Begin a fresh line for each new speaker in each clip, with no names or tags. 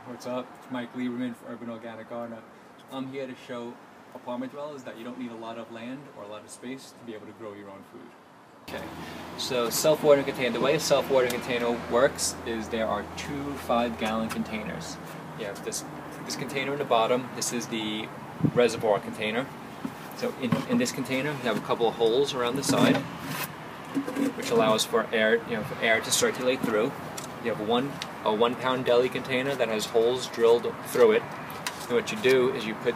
What's up? It's Mike Lieberman for Urban Organic Gardener. I'm here to show apartment dwellers that you don't need a lot of land or a lot of space to be able to grow your own food. Okay, so self-watering container. The way a self-watering container works is there are two 5-gallon containers. You have this container in the bottom. This is the reservoir container. So in this container, you have a couple of holes around the side, which allows for air, for air to circulate through. You have a 1-pound deli container that has holes drilled through it. And what you do is you put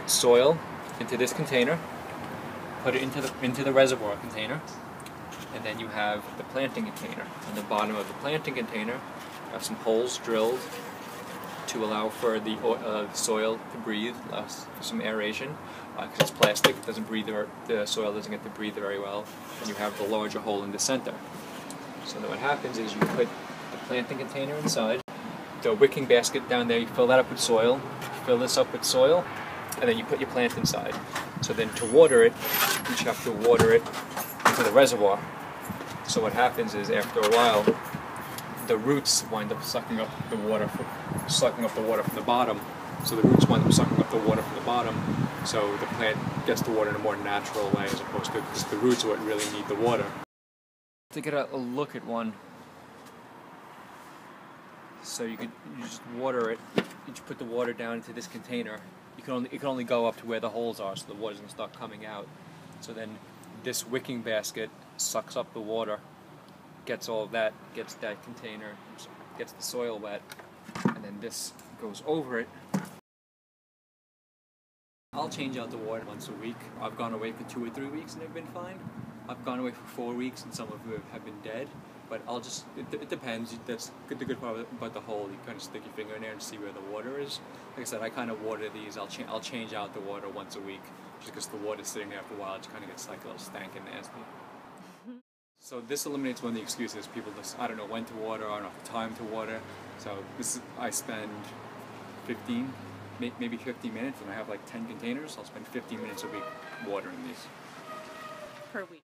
soil into this container, put it into the reservoir container, and then you have the planting container. On the bottom of the planting container, you have some holes drilled to allow for the soil to breathe, allows for some aeration. Because it's plastic, it doesn't breathe, the soil doesn't get to breathe very well. And you have the larger hole in the center. So then what happens is you put the planting container inside, the wicking basket down there, you fill that up with soil, fill this up with soil, and then you put your plant inside. So then to water it, you have to water it into the reservoir. So what happens is after a while, the roots wind up sucking up the water from the bottom. So the roots wind up sucking up the water from the bottom, so the plant gets the water in a more natural way as opposed to because the roots are what really need the water. To get a look at one, so you just water it. You just put the water down into this container. It can only go up to where the holes are, so the water doesn't start coming out. So then this wicking basket sucks up the water, gets all of that, gets that container, gets the soil wet, and then this goes over it. I'll change out the water once a week. I've gone away for 2 or 3 weeks and they've been fine. I've gone away for 4 weeks and some of them have been dead. But it depends. That's the good part about the hole. You kind of stick your finger in there and see where the water is. Like I said, I kind of water these. I'll change out the water once a week, just because the water's sitting there after a while. It kind of gets like a little stank and nasty. So this eliminates one of the excuses. People just, I don't know when to water, I don't have the time to water. So I spend 15, maybe 50 minutes, and I have like 10 containers. I'll spend 15 minutes a week watering these.
Per week.